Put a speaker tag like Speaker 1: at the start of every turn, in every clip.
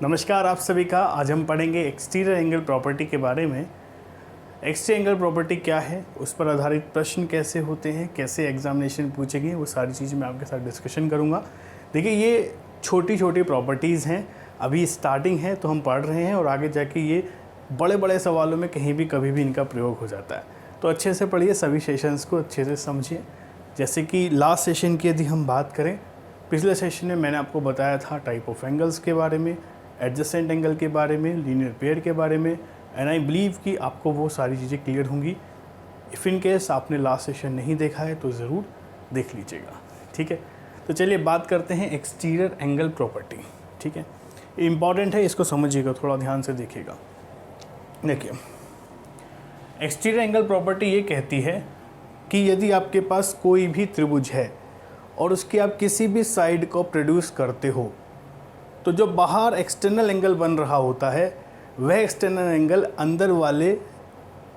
Speaker 1: नमस्कार आप सभी का। आज हम पढ़ेंगे एक्सटीरियर एंगल प्रॉपर्टी के बारे में। एक्सटीरियर एंगल प्रॉपर्टी क्या है, उस पर आधारित प्रश्न कैसे होते हैं, कैसे एग्जामिनेशन पूछेंगे, वो सारी चीज़ें मैं आपके साथ डिस्कशन करूँगा। देखिए ये छोटी छोटी प्रॉपर्टीज़ हैं, अभी स्टार्टिंग है तो हम पढ़ रहे हैं और आगे जाके ये बड़े बड़े सवालों में कहीं भी कभी भी इनका प्रयोग हो जाता है। तो अच्छे से पढ़िए, सभी सेशंस को अच्छे से समझिए। जैसे कि लास्ट सेशन की यदि हम बात करें, पिछले सेशन में मैंने आपको बताया था टाइप ऑफ एंगल्स के बारे में, एडजेसेंट एंगल के बारे में, लीनियर पेयर के बारे में, एंड आई बिलीव कि आपको वो सारी चीज़ें क्लियर होंगी। इफ़ इन केस आपने लास्ट सेशन नहीं देखा है तो ज़रूर देख लीजिएगा, ठीक है। तो चलिए बात करते हैं एक्सटीरियर एंगल प्रॉपर्टी, ठीक है। इम्पॉर्टेंट है, इसको समझिएगा, थोड़ा ध्यान से देखिएगा। देखिए एक्सटीरियर एंगल प्रॉपर्टी ये कहती है कि यदि आपके पास कोई भी त्रिभुज है और उसकी आप किसी भी साइड को प्रोड्यूस करते हो, तो जो बाहर एक्सटर्नल एंगल बन रहा होता है वह एक्सटर्नल एंगल अंदर वाले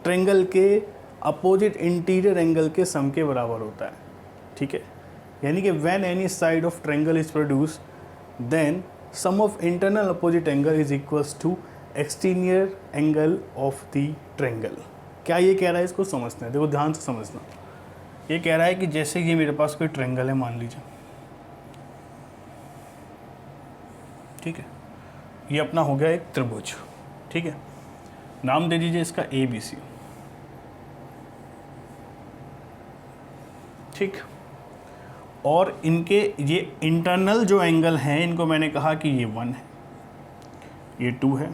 Speaker 1: ट्रायंगल के अपोजिट इंटीरियर एंगल के सम के बराबर होता है, ठीक है। यानी कि when any side of triangle is produce then sum of internal opposite angle is equals to exterior angle of the triangle. क्या ये कह रहा है, इसको समझना है, देखो ध्यान से समझना। ये कह रहा है कि जैसे ये मेरे पास कोई ट्रायंगल है, मान लीजिए, ठीक है, ये अपना हो गया एक त्रिभुज, ठीक है। नाम दे दीजिए इसका ABC, ठीक। और इनके ये इंटरनल जो एंगल हैं इनको मैंने कहा कि ये 1 है, ये 2 है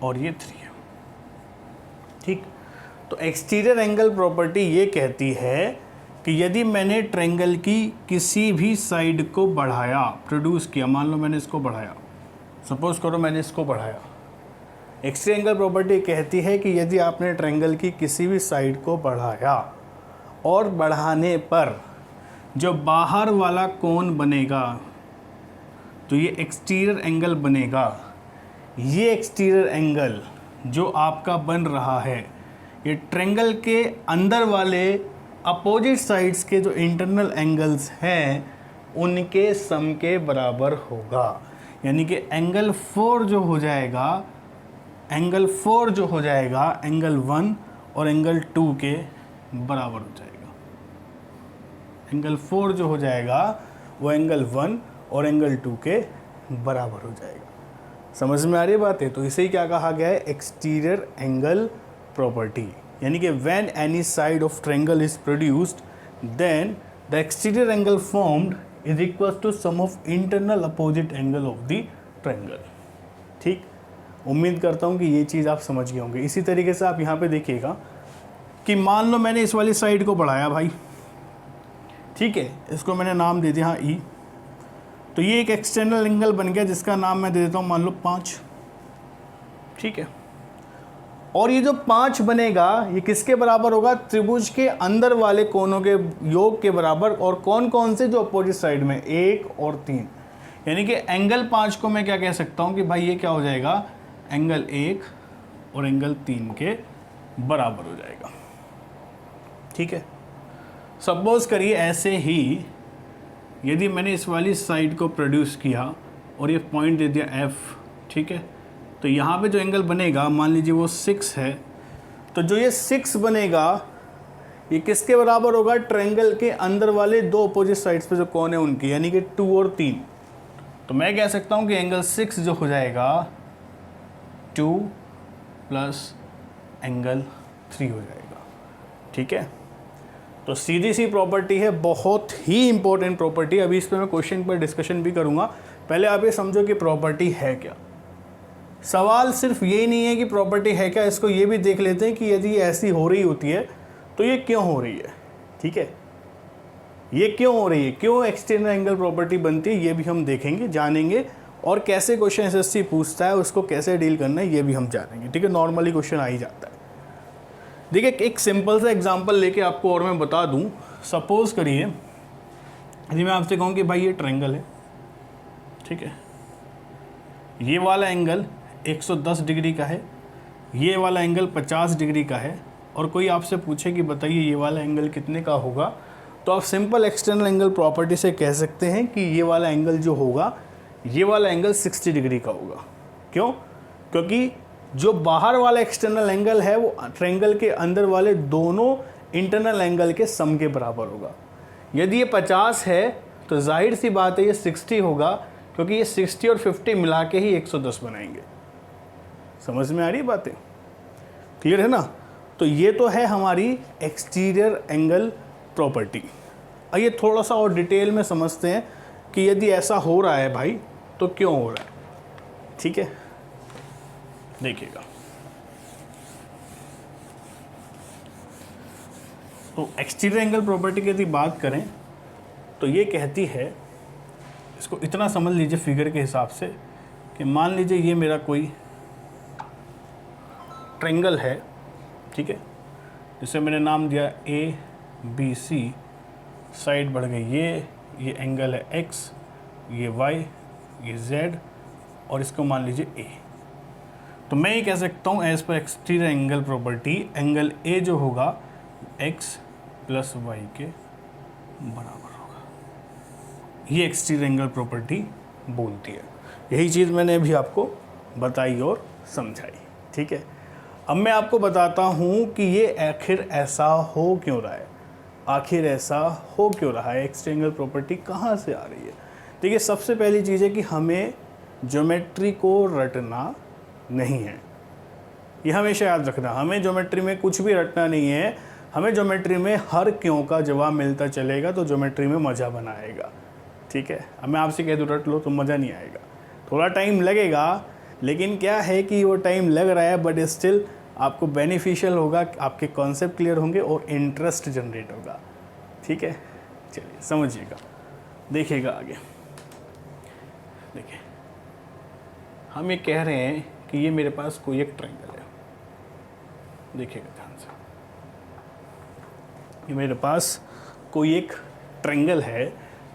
Speaker 1: और ये 3 है, ठीक। तो एक्सटीरियर एंगल प्रॉपर्टी ये कहती है कि यदि मैंने ट्रायंगल की किसी भी साइड को बढ़ाया, प्रोड्यूस किया, मान लो मैंने इसको बढ़ाया, सपोज करो मैंने इसको बढ़ाया, एक्सटीरियर एंगल प्रॉपर्टी कहती है कि यदि आपने ट्रायंगल की किसी भी साइड को बढ़ाया और बढ़ाने पर जो बाहर वाला कोण बनेगा तो ये एक्सटीरियर एंगल बनेगा। ये एक्सटीरियर एंगल जो आपका बन रहा है ये ट्रायंगल के अंदर वाले अपोजिट साइड्स के जो इंटरनल एंगल्स हैं उनके सम के बराबर होगा। यानी कि एंगल 4 जो हो जाएगा, एंगल 4 जो हो जाएगा एंगल 1 और एंगल 2 के बराबर हो जाएगा। एंगल 4 जो हो जाएगा वो एंगल 1 और एंगल 2 के बराबर हो जाएगा। समझ में आ रही बात है? तो इसे ही क्या कहा गया है, एक्सटीरियर एंगल प्रॉपर्टी। यानी कि when any side of triangle is produced then the exterior angle formed is equal to sum of internal opposite angle of the triangle, ठीक। उम्मीद करता हूँ कि ये चीज़ आप समझ गए होंगे। इसी तरीके से आप यहाँ पे देखिएगा कि मान लो मैंने इस वाली साइड को बढ़ाया भाई, ठीक है, इसको मैंने नाम दे दिया E, तो ये एक एक्सटर्नल एंगल बन गया जिसका नाम मैं दे देता हूँ मान लो 5, ठीक है। और ये जो 5 बनेगा ये किसके बराबर होगा, त्रिभुज के अंदर वाले कोनों के योग के बराबर। और कौन कौन से, जो अपोजिट साइड में 1 और 3। यानी कि एंगल 5 को मैं क्या कह सकता हूँ कि भाई ये क्या हो जाएगा, एंगल 1 और एंगल 3 के बराबर हो जाएगा, ठीक है। सपोज करिए ऐसे ही यदि मैंने इस वाली साइड को प्रोड्यूस किया और ये पॉइंट दे दिया F, ठीक है, तो यहाँ पे जो एंगल बनेगा मान लीजिए वो 6 है, तो जो ये 6 बनेगा ये किसके बराबर होगा, ट्रायंगल के अंदर वाले दो अपोजिट साइड्स पे जो कोण है उनकी, यानी कि 2 और 3। तो मैं कह सकता हूँ कि एंगल 6 जो हो जाएगा 2 प्लस एंगल 3 हो जाएगा, ठीक है। तो सीधी सी प्रॉपर्टी है, बहुत ही इंपॉर्टेंट प्रॉपर्टी। अभी इस पर मैं क्वेश्चन पर डिस्कशन भी करूँगा। पहले आप ये समझो कि प्रॉपर्टी है क्या। सवाल सिर्फ यही नहीं है कि प्रॉपर्टी है क्या, इसको ये भी देख लेते हैं कि यदि ये ऐसी हो रही होती है तो ये क्यों हो रही है, ठीक है। ये क्यों हो रही है, क्यों एक्सटर्नल एंगल प्रॉपर्टी बनती है, ये भी हम देखेंगे, जानेंगे। और कैसे क्वेश्चन एसएससी पूछता है, उसको कैसे डील करना है, ये भी हम जानेंगे, ठीक है। नॉर्मली क्वेश्चन आ ही जाता है। देखिए एक सिंपल सा एग्जांपल लेके आपको और मैं बता दूं। सपोज करिए यदि मैं आपसे कहूँ कि भाई ये ट्रायंगल है, ठीक है, ये वाला एंगल 110 डिग्री का है, ये वाला एंगल 50 डिग्री का है, और कोई आपसे पूछे कि बताइए ये वाला एंगल कितने का होगा, तो आप सिंपल एक्सटर्नल एंगल प्रॉपर्टी से कह सकते हैं कि ये वाला एंगल जो होगा ये वाला एंगल 60 डिग्री का होगा। क्यों? क्योंकि जो बाहर वाला एक्सटर्नल एंगल है वो ट्रायंगल के अंदर वाले दोनों इंटरनल एंगल के सम के बराबर होगा। यदि ये 50 है तो जाहिर सी बात है ये 60 होगा, क्योंकि ये 60 और 50 मिला के ही 110 बनाएंगे। समझ में आ रही बातें? क्लियर है ना? तो ये तो है हमारी एक्सटीरियर एंगल प्रॉपर्टी। आइए थोड़ा सा और डिटेल में समझते हैं कि यदि ऐसा हो रहा है भाई तो क्यों हो रहा है। ठीक है, देखिएगा। तो एक्सटीरियर एंगल प्रॉपर्टी की यदि बात करें तो ये कहती है, इसको इतना समझ लीजिए फिगर के हिसाब से कि मान लीजिए ये मेरा कोई ट्रायंगल है, ठीक है, जिसे मैंने नाम दिया ABC, साइड बढ़ गई ये एंगल है X, ये Y, ये Z और इसको मान लीजिए A। तो मैं ये कह सकता हूँ as per exterior angle property angle A जो होगा X प्लस Y के बराबर होगा। ये एक्सटीरियर एंगल प्रॉपर्टी बोलती है। यही चीज़ मैंने अभी आपको बताई और समझाई। ठीक है, अब मैं आपको बताता हूँ कि ये आखिर ऐसा हो क्यों रहा है, आखिर ऐसा हो क्यों रहा है, एक्सटीरियर एंगल प्रॉपर्टी कहाँ से आ रही है। देखिए, सबसे पहली चीज़ है कि हमें ज्योमेट्री को रटना नहीं है। ये हमेशा याद रखना, हमें ज्योमेट्री में कुछ भी रटना नहीं है। हमें ज्योमेट्री में हर क्यों का जवाब मिलता चलेगा तो ज्योमेट्री में मज़ा बनाएगा। ठीक है, अब मैं आपसे कह दूँ रट लो तो मज़ा नहीं आएगा, थोड़ा टाइम लगेगा, लेकिन क्या है कि वो टाइम लग रहा है बट स्टिल आपको बेनिफिशियल होगा, आपके कॉन्सेप्ट क्लियर होंगे और इंटरेस्ट जनरेट होगा। ठीक है, चलिए समझिएगा, देखिएगा आगे। देखिए, हम ये कह रहे हैं कि ये मेरे पास कोई एक ट्रायंगल है। देखिएगा ध्यान से, ये मेरे पास कोई एक ट्रायंगल है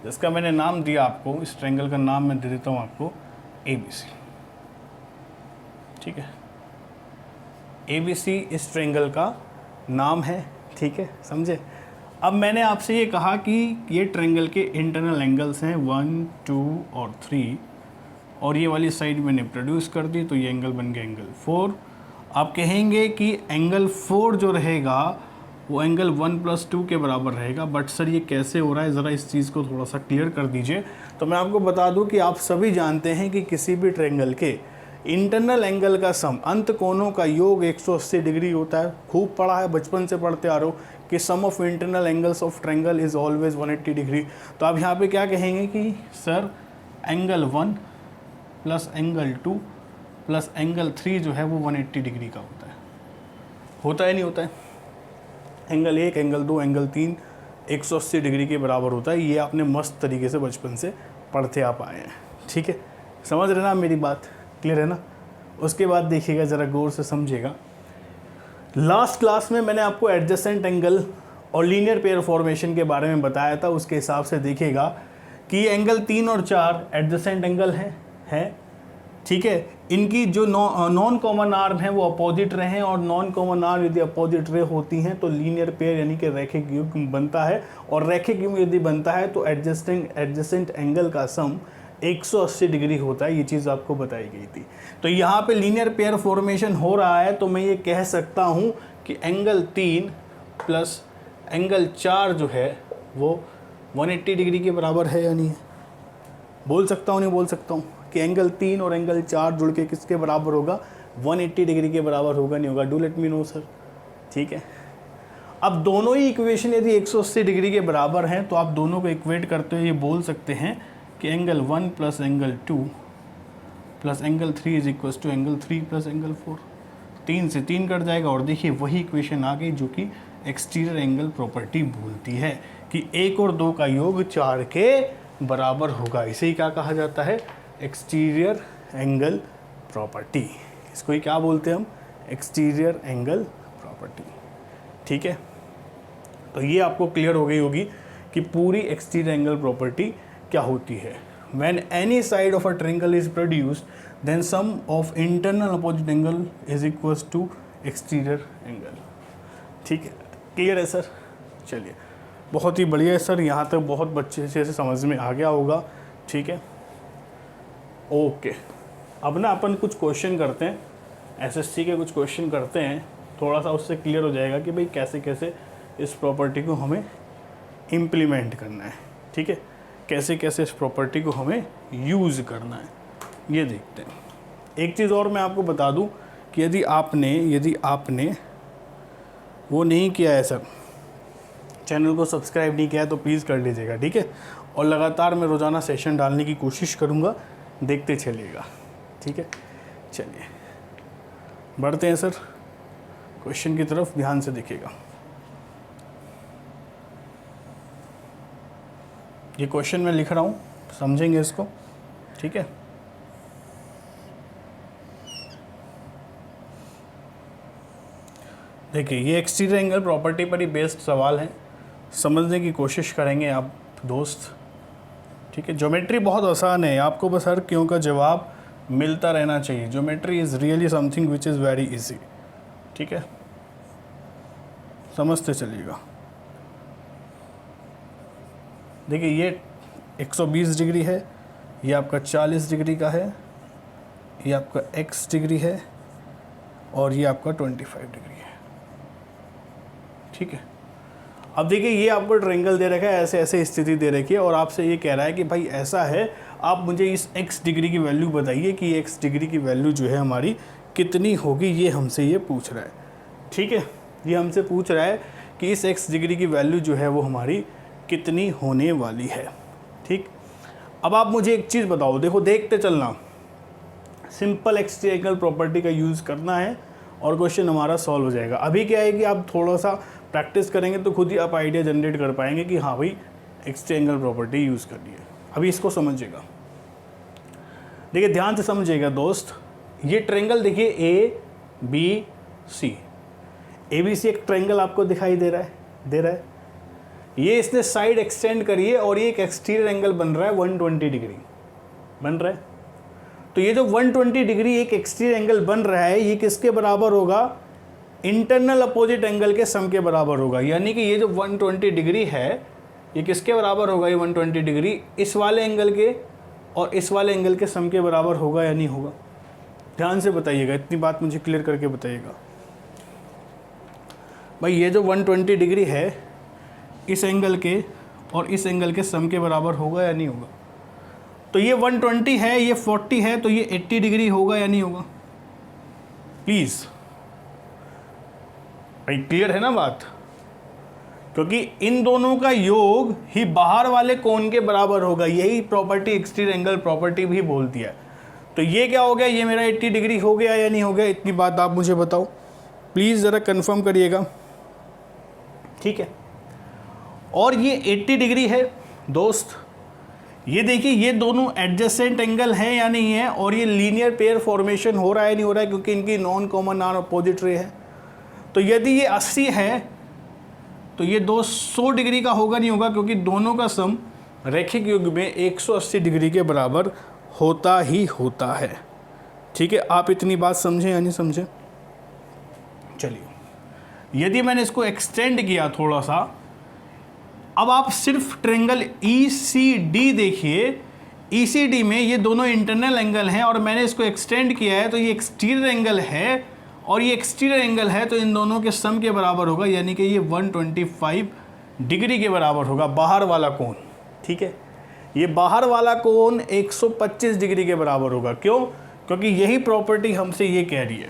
Speaker 1: जिसका मैंने नाम दिया आपको, इस ट्रायंगल का नाम मैं दे देता हूँ आपको ABC। ठीक है, ABC इस ट्रायंगल का नाम है। ठीक है, समझे? अब मैंने आपसे ये कहा कि ये ट्रायंगल के इंटरनल एंगल्स हैं 1, 2 और 3, और ये वाली साइड मैंने प्रोड्यूस कर दी तो ये एंगल बन गया एंगल 4। आप कहेंगे कि एंगल 4 जो रहेगा वो एंगल 1 + 2 के बराबर रहेगा, बट सर ये कैसे हो रहा है, ज़रा इस चीज़ को थोड़ा सा क्लियर कर दीजिए। तो मैं आपको बता दूं कि आप सभी जानते हैं कि किसी भी ट्रायंगल के इंटरनल एंगल का सम, अंत कोणों का योग 180 डिग्री होता है। खूब पढ़ा है, बचपन से पढ़ते आ रहे हो कि sum of internal angles of triangle is always 180 degree. तो आप यहाँ पे क्या कहेंगे कि sir angle 1 plus angle 2 plus angle 3 जो है वो 180 डिग्री का होता है नहीं होता है? एंगल 1, एंगल 2, एंगल 3 180 डिग्री के बराबर होता है। ये आपने मस्त तरीके से बचपन से पढ़ते आप आए हैं। ठीक है, समझ रहे ना मेरी बात? क्लियर है ना? उसके बाद देखिएगा, ज़रा गौर से समझिएगा। लास्ट क्लास में मैंने आपको एडजेसेंट एंगल और लीनियर पेयर फॉर्मेशन के बारे में बताया था। उसके हिसाब से देखिएगा कि एंगल 3 और 4 एडजेसेंट एंगल है। ठीक है, इनकी जो नॉन कॉमन आर्म है वो अपोजिट रहे हैं, और नॉन कॉमन आर्म यदि अपोजिट रे होती हैं तो लीनियर पेयर यानी कि रैखिक युग्म बनता है, और रैखिक युग्म यदि बनता है तो एडजेसेंट एंगल का सम 180 डिग्री होता है। ये चीज़ आपको बताई गई थी। तो यहाँ पे लीनियर पेयर फॉर्मेशन हो रहा है, तो मैं ये कह सकता हूँ कि एंगल 3 प्लस एंगल 4 जो है वो 180 डिग्री के बराबर है या नहीं है? बोल सकता हूँ नहीं बोल सकता हूँ कि एंगल 3 और एंगल 4 जुड़ के किसके बराबर होगा? 180 डिग्री के बराबर होगा नहीं होगा? Do let me know sir. ठीक है, अब दोनों ही इक्वेशन यदि 180 डिग्री के बराबर हैं तो आप दोनों को इक्वेट करते हुए ये बोल सकते हैं कि angle 1 plus angle 2 plus angle 3 is equal to angle 3 plus angle 4। 3 से 3 कट जाएगा, और देखिए वही इक्वेशन आ गई जो कि एक्सटीरियर एंगल प्रॉपर्टी बोलती है कि 1 और 2 का योग 4 के बराबर होगा। इसे ही क्या कहा जाता है? Exterior angle property. इसको ही क्या बोलते हैं हम? Exterior angle property. ठीक है, तो ये आपको क्लियर हो गई होगी कि पूरी एक्सटीरियर एंगल प्रॉपर्टी क्या होती है। When any side of a triangle is produced, then sum of internal opposite angle is equals to exterior angle। ठीक है, क्लियर है सर? चलिए, बहुत ही बढ़िया है सर, यहाँ तक बहुत अच्छे से समझ में आ गया होगा। ठीक है, ओके, अब ना अपन कुछ क्वेश्चन करते हैं, एसएससी के कुछ क्वेश्चन करते हैं, थोड़ा सा उससे क्लियर हो जाएगा कि भाई कैसे कैसे इस प्रॉपर्टी को हमें इम्प्लीमेंट करना है, ठीक है, कैसे कैसे इस प्रॉपर्टी को हमें यूज़ करना है, ये देखते हैं। एक चीज़ और मैं आपको बता दूं कि यदि आपने वो नहीं किया है सर, चैनल को सब्सक्राइब नहीं किया है तो प्लीज़ कर लीजिएगा, ठीक है। और लगातार मैं रोज़ाना सेशन डालने की कोशिश करूँगा, देखते चलिएगा, ठीक है। चलिए बढ़ते हैं सर क्वेश्चन की तरफ, ध्यान से देखिएगा। ये क्वेश्चन मैं लिख रहा हूँ, समझेंगे इसको, ठीक है। देखिए ये एक्सटीरियर एंगल प्रॉपर्टी पर ही बेस्ड सवाल है, समझने की कोशिश करेंगे आप दोस्त, ठीक है। ज्योमेट्री बहुत आसान है, आपको बस हर क्यों का जवाब मिलता रहना चाहिए। Geometry is really something which is very easy, ठीक है, समझते चलिएगा। देखिए ये 120 डिग्री है, ये आपका 40 डिग्री का है, ये आपका x डिग्री है और ये आपका 25 डिग्री है, ठीक है। अब देखिए ये आपको ट्रायंगल दे रखा है, ऐसे ऐसे स्थिति दे रखी है और आपसे ये कह रहा है कि भाई ऐसा है, आप मुझे इस x डिग्री की वैल्यू बताइए कि x डिग्री की वैल्यू जो है हमारी कितनी होगी, ये हमसे ये पूछ रहा है, ठीक है। ये हमसे पूछ रहा है कि इस x डिग्री की वैल्यू जो है वो हमारी कितनी होने वाली है, ठीक। अब आप मुझे एक चीज़ बताओ, देखो देखते चलना, सिंपल एक्सटीरियर एंगल प्रॉपर्टी का यूज़ करना है और क्वेश्चन हमारा सॉल्व हो जाएगा। अभी क्या है कि आप थोड़ा सा प्रैक्टिस करेंगे तो खुद ही आप आइडिया जनरेट कर पाएंगे कि हाँ भाई एक्सटीरियर एंगल प्रॉपर्टी यूज़ करनी है। अभी इसको समझिएगा, देखिए ध्यान से समझिएगा दोस्त। ये ट्रायंगल देखिए A B C, A B C एक ट्रायंगल आपको दिखाई दे रहा है, ये इसने साइड एक्सटेंड करी है और ये एक एक्सटीरियर एंगल बन रहा है 120 डिग्री बन रहा है। तो ये जो 120 डिग्री एक एक्सटीरियर एंगल बन रहा है, ये किसके बराबर होगा, इंटरनल अपोजिट एंगल के सम के बराबर होगा। यानी कि ये जो 120 डिग्री है ये किसके बराबर होगा, ये 120 डिग्री इस वाले एंगल के और इस वाले एंगल के सम के बराबर होगा या नहीं होगा। ध्यान से बताइएगा, इतनी बात मुझे क्लियर करके बताइएगा भाई। ये जो 120 डिग्री है इस एंगल के और इस एंगल के सम के बराबर होगा या नहीं होगा। तो ये 120 है, ये 40 है, तो ये 80 डिग्री होगा या नहीं होगा। प्लीज़ भाई क्लियर है ना बात, क्योंकि इन दोनों का योग ही बाहर वाले कोण के बराबर होगा। यही प्रॉपर्टी एक्सटीरियर एंगल प्रॉपर्टी भी बोलती है। तो ये क्या हो गया, ये मेरा 80 डिग्री हो गया या नहीं हो गया, इतनी बात आप मुझे बताओ प्लीज़, ज़रा कंफर्म करिएगा, ठीक है। और ये 80 डिग्री है दोस्त, ये देखिए ये दोनों एडजेसेंट एंगल है या नहीं है, और ये लीनियर पेयर फॉर्मेशन हो रहा है नहीं हो रहा है, क्योंकि इनकी non common noun opposite ray है। तो यदि ये 80 है तो ये 200 डिग्री का होगा नहीं होगा, क्योंकि दोनों का सम रैखिक युग में 180 डिग्री के बराबर होता ही होता है, ठीक है। आप इतनी बात समझें या नहीं समझें। चलिए यदि मैंने इसको एक्सटेंड किया थोड़ा सा, अब आप सिर्फ ट्रायंगल ECD देखिए, ECD में ये दोनों इंटरनल एंगल हैं और मैंने इसको एक्सटेंड किया है, तो ये एक्सटीरियर एंगल है और ये एक्सटीरियर एंगल है, तो इन दोनों के सम के बराबर होगा, यानी कि ये 125 डिग्री के बराबर होगा बाहर वाला कोण, ठीक है। ये बाहर वाला कोण 125 डिग्री के बराबर होगा। क्यों, क्योंकि यही प्रॉपर्टी हमसे ये कह रही है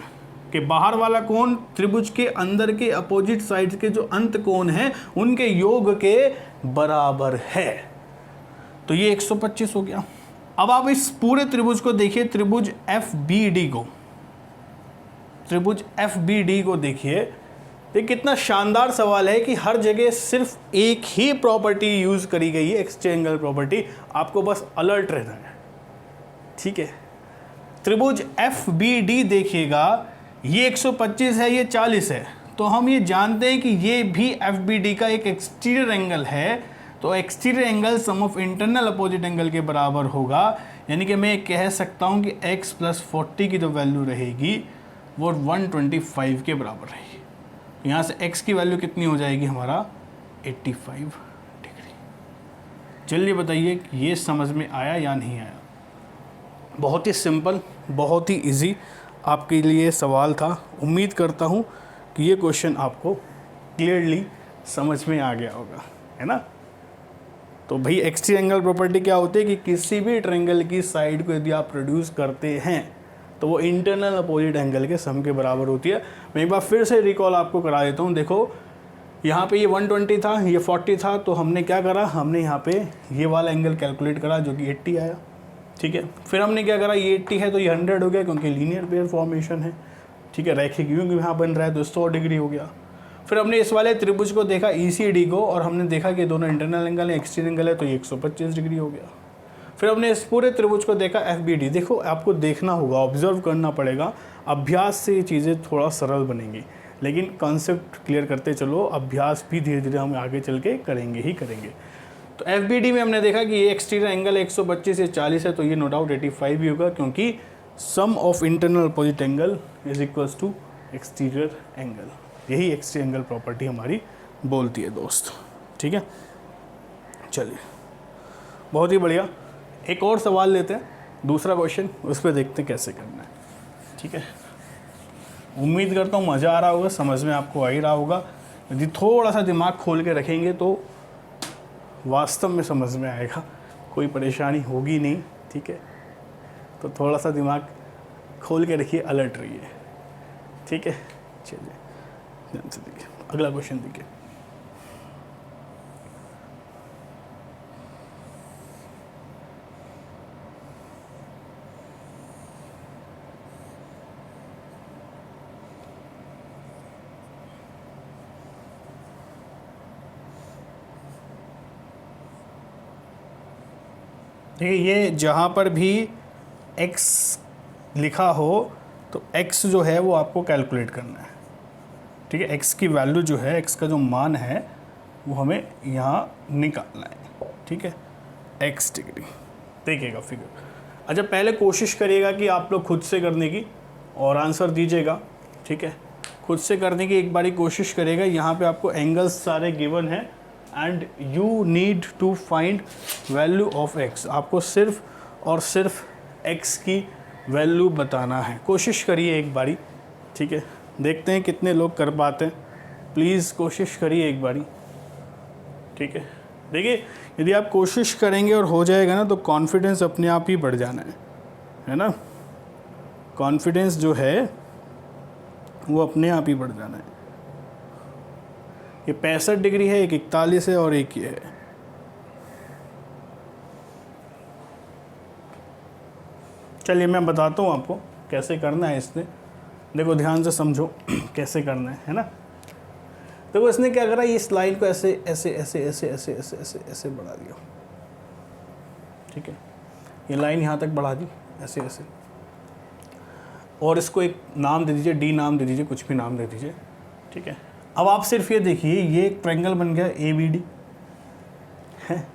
Speaker 1: कि बाहर वाला कोण त्रिभुज के अंदर के अपोजिट साइड्स के जो अंत कोण हैं उनके योग के बराबर है। तो ये 125 हो गया। अब आप इस पूरे त्रिभुज को देखिए, त्रिभुज FBD को देखिए। ये कितना शानदार सवाल है कि हर जगह सिर्फ एक ही प्रॉपर्टी यूज करी गई है, एक्सटीरियर एंगल प्रॉपर्टी। आपको बस अलर्ट रहना है, ठीक है। त्रिभुज FBD देखिएगा, ये 125 है, ये 40 है, तो हम ये जानते हैं कि ये भी FBD का एक एक्सटीरियर एंगल है। तो exterior angle sum of internal opposite angle के बराबर होगा, यानी कि मैं कह सकता हूँ कि x + 40 की जो वैल्यू रहेगी वो 125 के बराबर रहेगी। यहाँ से x की वैल्यू कितनी हो जाएगी हमारा 85 डिग्री। चलिए बताइए ये समझ में आया या नहीं आया। बहुत ही सिंपल, बहुत ही इजी आपके लिए सवाल था। उम्मीद करता हूँ कि ये क्वेश्चन आपको क्लियरली समझ में आ गया होगा, है ना। तो भाई एक्सट्रीम एंगल प्रॉपर्टी क्या होती है कि किसी भी ट्रायंगल की साइड को यदि आप प्रोड्यूस करते हैं तो वो इंटरनल अपोजिट एंगल के सम के बराबर होती है। मैं एक बार फिर से रिकॉल आपको करा देता हूँ। देखो यहाँ पे ये 120 था, ये 40 था, तो हमने क्या करा, हमने यहाँ पे ये वाला एंगल कैलकुलेट करा जो कि 80 आया, ठीक है। फिर हमने क्या करा, ये 80 है तो ये 100 हो गया क्योंकि लीनियर पेयर फॉर्मेशन है, ठीक है, रैखिक क्योंकि यहाँ बन रहा है तो 100 डिग्री हो गया। फिर हमने इस वाले त्रिभुज को देखा ECD को और हमने देखा कि दोनों इंटरनल एंगल है, एक्सटर्नल एंगल है, तो ये 125 डिग्री हो गया। फिर हमने इस पूरे त्रिभुज को देखा FBD। देखो आपको देखना होगा, ऑब्जर्व करना पड़ेगा, अभ्यास से ये चीज़ें थोड़ा सरल बनेंगी, लेकिन कॉन्सेप्ट क्लियर करते चलो, अभ्यास भी धीरे धीरे हम आगे चल के करेंगे ही करेंगे। तो FBD में हमने देखा कि ये एक्सटीरियर एंगल 125 से 40 है, तो ये नो डाउट 85 भी होगा क्योंकि sum of internal opposite angle is equals to exterior angle. यही एक्सटीरियर एंगल प्रॉपर्टी हमारी बोलती है दोस्त, ठीक है। चलिए बहुत ही बढ़िया, एक और सवाल लेते हैं, दूसरा क्वेश्चन, उस पर देखते हैं कैसे करना है, ठीक है। उम्मीद करता हूँ मज़ा आ रहा होगा, समझ में आपको आ ही रहा होगा। यदि थोड़ा सा दिमाग खोल के रखेंगे तो वास्तव में समझ में आएगा, कोई परेशानी होगी नहीं, ठीक है। तो थोड़ा सा दिमाग खोल के रखिए, अलर्ट रहिए, ठीक है। चलिए ध्यान से देखिए, अगला क्वेश्चन देखिए। देखिए ये जहाँ पर भी x लिखा हो तो x जो है वो आपको कैलकुलेट करना है, ठीक है। x की वैल्यू जो है, x का जो मान है वो हमें यहाँ निकालना है, ठीक है। x डिग्री देखिएगा फिगर। अच्छा पहले कोशिश करिएगा कि आप लोग खुद से करने की और आंसर दीजिएगा, ठीक है। खुद से करने की एक बारी कोशिश करिएगा। यहाँ पे आपको एंगल्स सारे गिवन हैं and you need to find value of x। आपको सिर्फ और सिर्फ x की वैल्यू बताना है। कोशिश करिए एक बारी, ठीक है। देखते हैं कितने लोग कर पाते हैं, प्लीज़ कोशिश करिए एक बारी, ठीक है। देखिए यदि आप कोशिश करेंगे और हो जाएगा ना तो कॉन्फिडेंस अपने आप ही बढ़ जाना है ना। कॉन्फिडेंस जो है वो अपने आप ही बढ़ जाना है। ये 65 डिग्री है, एक 41 है और एक ये है। चलिए मैं बताता हूँ आपको कैसे करना है इसने। देखो ध्यान से समझो कैसे करना है ना। देखो इसने क्या करा, इस लाइन को ऐसे ऐसे ऐसे ऐसे ऐसे ऐसे ऐसे ऐसे बढ़ा दिया, ठीक है। ये लाइन यहाँ तक बढ़ा दी ऐसे ऐसे, और इसको एक नाम दे दीजिए, D नाम दे दीजिए, कुछ भी नाम दे दीजिए, ठीक है। अब आप सिर्फ ये देखिए, ये एक ट्रायंगल बन गया ABD है,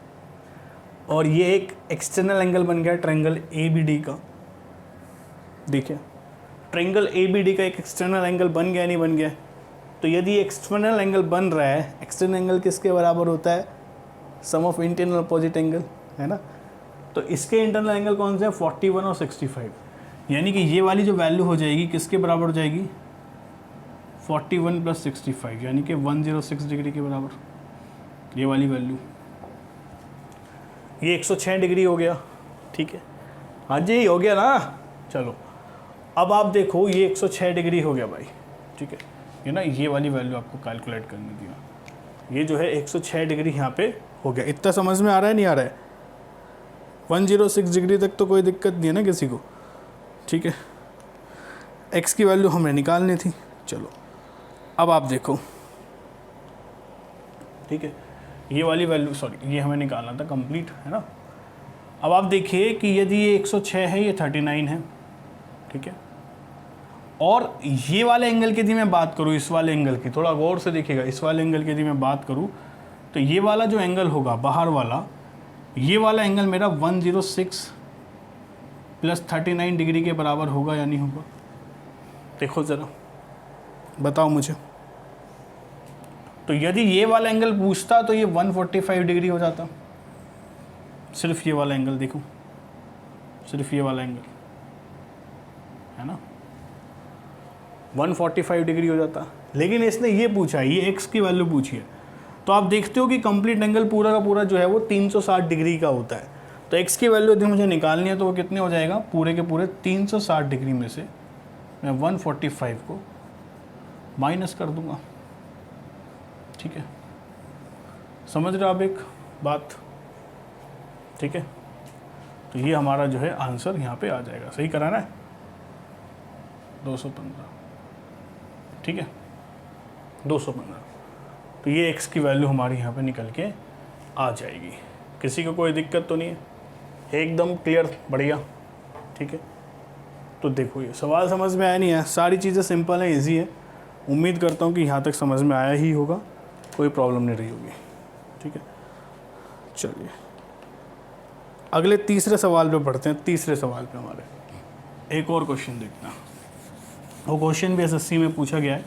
Speaker 1: और ये एक एक्सटर्नल एंगल बन गया ट्रायंगल ABD का। देखिए ट्रायंगल ABD का एक एक्सटर्नल एंगल बन गया, नहीं बन गया। तो यदि एक्सटर्नल एंगल बन रहा है, एक्सटर्नल एंगल किसके बराबर होता है, सम ऑफ इंटरनल अपोजिट एंगल, है ना। तो इसके इंटरनल एंगल कौन से हैं, 41 और 65, यानी कि ये वाली जो वैल्यू हो जाएगी किसके बराबर हो जाएगी, 41 + 65, यानी कि 106 डिग्री के बराबर ये वाली वैल्यू। ये 106 डिग्री हो गया, ठीक है। हाँ जी हो गया ना। चलो अब आप देखो ये 106 डिग्री हो गया भाई, ठीक है। ये ना ये वाली वैल्यू आपको कैलकुलेट करनी थी। ये जो है 106 डिग्री यहाँ पे हो गया। इतना समझ में आ रहा है, नहीं आ रहा है। 106 डिग्री तक तो कोई दिक्कत नहीं है ना किसी को, ठीक है। x की वैल्यू हमें निकालनी थी। चलो अब आप देखो, ठीक है। ये वाली वैल्यू, सॉरी ये हमें निकालना था, कंप्लीट है ना। अब आप देखिए कि यदि ये 106 है, ये 39 है, ठीक है। और ये वाले एंगल की यदि मैं बात करूँ, इस वाले एंगल की, थोड़ा गौर से देखिएगा, इस वाले एंगल की यदि मैं बात करूँ तो ये वाला जो एंगल होगा बाहर वाला, ये वाला एंगल मेरा 106 + 39 डिग्री के बराबर होगा या नहीं होगा। देखो ज़रा बताओ मुझे। तो यदि ये वाला एंगल पूछता तो ये 145 डिग्री हो जाता। सिर्फ ये वाला एंगल देखो, सिर्फ ये वाला एंगल है ना, 145 डिग्री हो जाता। लेकिन इसने ये पूछा, ये एक्स की वैल्यू पूछी है, तो आप देखते हो कि कंप्लीट एंगल पूरा का पूरा जो है वो 360 डिग्री का होता है। तो एक्स की वैल्यू यदि मुझे निकालनी है तो वो कितने हो जाएगा, पूरे के पूरे 360 डिग्री में से मैं 145 को माइनस कर दूंगा। ठीक है, समझ रहे हो आप एक बात? ठीक है, तो ये हमारा जो है आंसर यहाँ पे आ जाएगा। सही कराना है 215। ठीक है, 215। तो ये x की वैल्यू हमारी यहाँ पे निकल के आ जाएगी। किसी को कोई दिक्कत तो नहीं है? एकदम क्लियर, बढ़िया। ठीक है, तो देखो ये सवाल समझ में आया नहीं है? सारी चीज़ें सिंपल है, इजी है। उम्मीद करता हूँ कि यहाँ तक समझ में आया ही होगा, कोई प्रॉब्लम नहीं रही होगी। ठीक है, चलिए अगले तीसरे सवाल पे बढ़ते हैं। तीसरे सवाल पे हमारे एक और क्वेश्चन देखते हैं। वो क्वेश्चन भी एसएससी में पूछा गया है,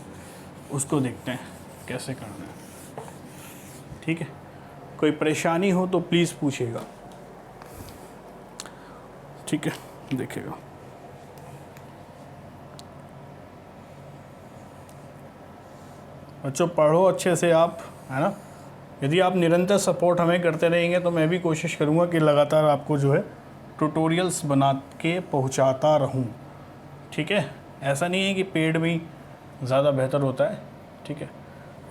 Speaker 1: उसको देखते हैं कैसे करना है। ठीक है, कोई परेशानी हो तो प्लीज़ पूछिएगा। ठीक है, देखिएगा। बच्चों पढ़ो अच्छे से आप, है ना। यदि आप निरंतर सपोर्ट हमें करते रहेंगे तो मैं भी कोशिश करूँगा कि लगातार आपको जो है ट्यूटोरियल्स बना के पहुँचाता रहूँ। ठीक है, ऐसा नहीं है कि पेड में ही ज़्यादा बेहतर होता है। ठीक है,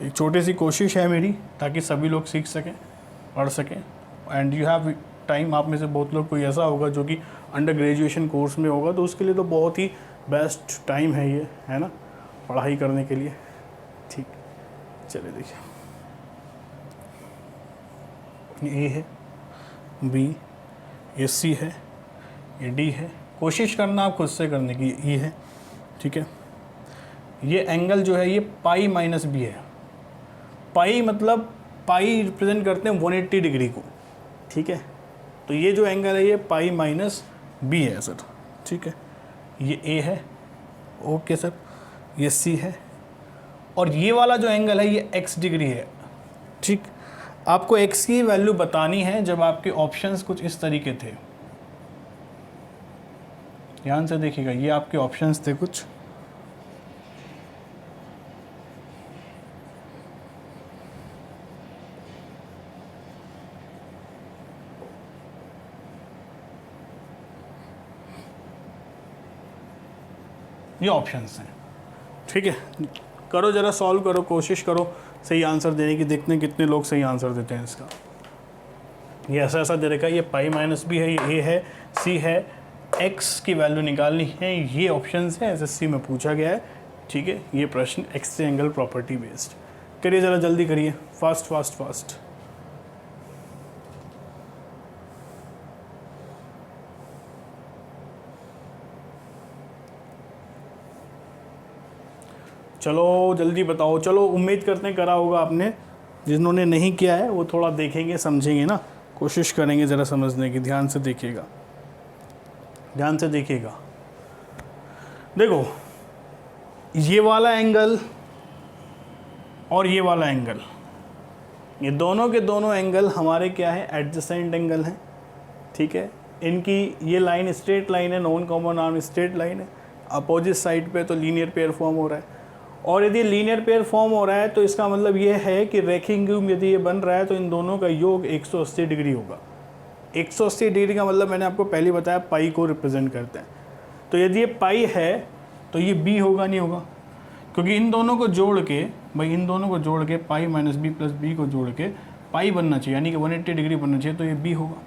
Speaker 1: एक छोटी सी कोशिश है मेरी, ताकि सभी लोग सीख सकें, पढ़ सकें। And you have time. आप में से बहुत लोग कोई ऐसा होगा जो कि अंडर ग्रेजुएशन कोर्स में होगा, तो उसके लिए तो बहुत ही बेस्ट टाइम है ये, है ना, पढ़ाई करने के लिए। ठीक, चलिए देखिए, ये ए है, बी, ये सी है, ये डी है। कोशिश करना आप खुद से करने की, ये है। ठीक है, ये एंगल जो है ये पाई माइनस बी है। पाई मतलब पाई रिप्रेजेंट करते हैं 180 डिग्री को। ठीक है, तो ये जो एंगल है ये पाई माइनस बी है सर। ठीक है, ये ए है, ओके सर, ये सी है, और ये वाला जो एंगल है ये एक्स डिग्री है। ठीक, आपको एक्स की वैल्यू बतानी है जब आपके ऑप्शंस कुछ इस तरीके थे। ध्यान से देखिएगा, ये आपके ऑप्शंस थे कुछ। ये ऑप्शंस हैं। ठीक है, करो जरा, सॉल्व करो, कोशिश करो सही आंसर देने की। देखते हैं कितने लोग सही आंसर देते हैं इसका। ये ऐसा ऐसा दे रखा है, ये पाई माइनस बी है, ये ए है, सी है, एक्स की वैल्यू निकालनी है। ये ऑप्शंस है, एसएससी में पूछा गया है। ठीक है, ये प्रश्न एक्स एंगल प्रॉपर्टी बेस्ड। करिए ज़रा जल्दी करिए, फास्ट फास्ट फास्ट। चलो जल्दी बताओ। चलो उम्मीद करते हैं करा होगा आपने। जिन्होंने नहीं किया है वो थोड़ा देखेंगे, समझेंगे ना, कोशिश करेंगे ज़रा समझने की। ध्यान से देखिएगा, ध्यान से देखिएगा। देखो, ये वाला एंगल और ये वाला एंगल, ये दोनों के दोनों एंगल हमारे क्या है, एडजेसेंट एंगल हैं। ठीक है, इनकी ये लाइन स्ट्रेट लाइन है, non common arm straight line है। अपोजिट साइड पे तो लीनियर पेयर फॉर्म हो रहा है। और यदि लीनियर पेयर फॉर्म हो रहा है तो इसका मतलब ये है कि रेखीय क्यूब यदि ये बन रहा है तो इन दोनों का योग 180 डिग्री होगा। 180 डिग्री का मतलब मैंने आपको पहले बताया पाई को रिप्रेजेंट करते हैं। तो यदि ये पाई है तो ये बी होगा, नहीं होगा? क्योंकि इन दोनों को जोड़ के, भाई इन दोनों को जोड़ के pi minus b plus b को जोड़ के पाई बनना चाहिए, यानी कि 180 डिग्री बनना चाहिए, तो ये बी होगा।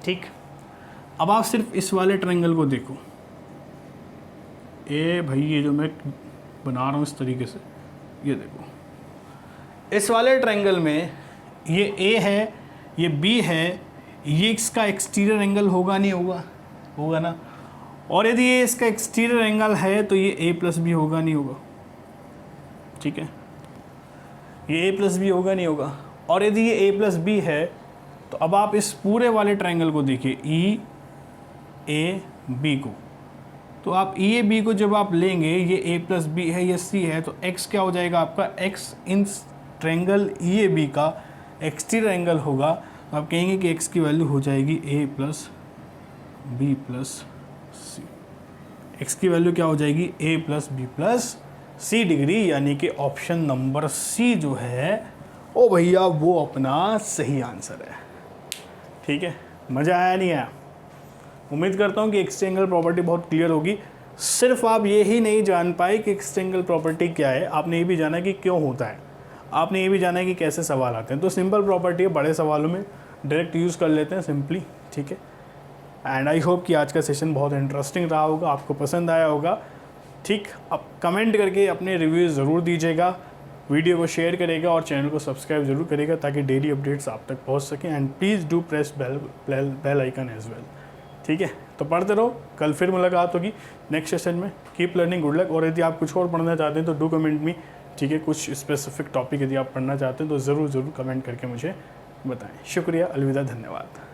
Speaker 1: ठीक, अब आप सिर्फ इस वाले ट्रायंगल को देखो। ए भाई ये जो मैं बना रहा हूँ इस तरीके से, ये देखो, इस वाले ट्रायंगल में ये ए है, ये बी है, ये इसका एक्सटीरियर एंगल होगा, नहीं होगा? होगा ना। और यदि ये इसका एक्सटीरियर एंगल है तो ये ए प्लस बी होगा, नहीं होगा? ठीक है, ये ए प्लस बी होगा, नहीं होगा? और यदि ये ए प्लस बी है तो अब आप इस पूरे वाले ट्रायंगल को देखिए, ई ए बी को, तो आप ई ए बी को जब आप लेंगे, ये ए प्लस बी है, ये सी है, तो एक्स क्या हो जाएगा आपका? X in triangle E A B का एक्सटीरियर एंगल होगा। तो आप कहेंगे कि एक्स की वैल्यू हो जाएगी a plus b plus c. x की वैल्यू क्या हो जाएगी a plus b plus c degree, यानी कि ऑप्शन नंबर सी जो है ओ भैया वो अपना सही आंसर है। ठीक है, मज़ा आया नहीं आया? उम्मीद करता हूँ कि एक्स एंगल प्रॉपर्टी बहुत क्लियर होगी। सिर्फ आप ये ही नहीं जान पाए कि एक्स एंगल प्रॉपर्टी क्या है, आपने ये भी जाना कि क्यों होता है, आपने ये भी जाना कि कैसे सवाल आते हैं। तो सिंपल प्रॉपर्टी है, बड़े सवालों में डायरेक्ट यूज़ कर लेते हैं सिंपली। ठीक है, एंड आई होप कि आज का सेशन बहुत इंटरेस्टिंग रहा होगा, आपको पसंद आया होगा। ठीक, अब कमेंट करके अपने रिव्यूज़ ज़रूर दीजिएगा, वीडियो को शेयर करेगा और चैनल को सब्सक्राइब जरूर करेगा ताकि डेली अपडेट्स आप तक पहुंच सकें। And please do press bell icon as well. ठीक है, तो पढ़ते रहो, कल फिर मुलाकात होगी नेक्स्ट सेशन में। Keep learning, good luck. और यदि आप कुछ और पढ़ना चाहते हैं तो डू कमेंट मी। ठीक है, कुछ स्पेसिफिक टॉपिक यदि आप पढ़ना चाहते हैं तो ज़रूर कमेंट करके मुझे बताएं। शुक्रिया, अलविदा, धन्यवाद।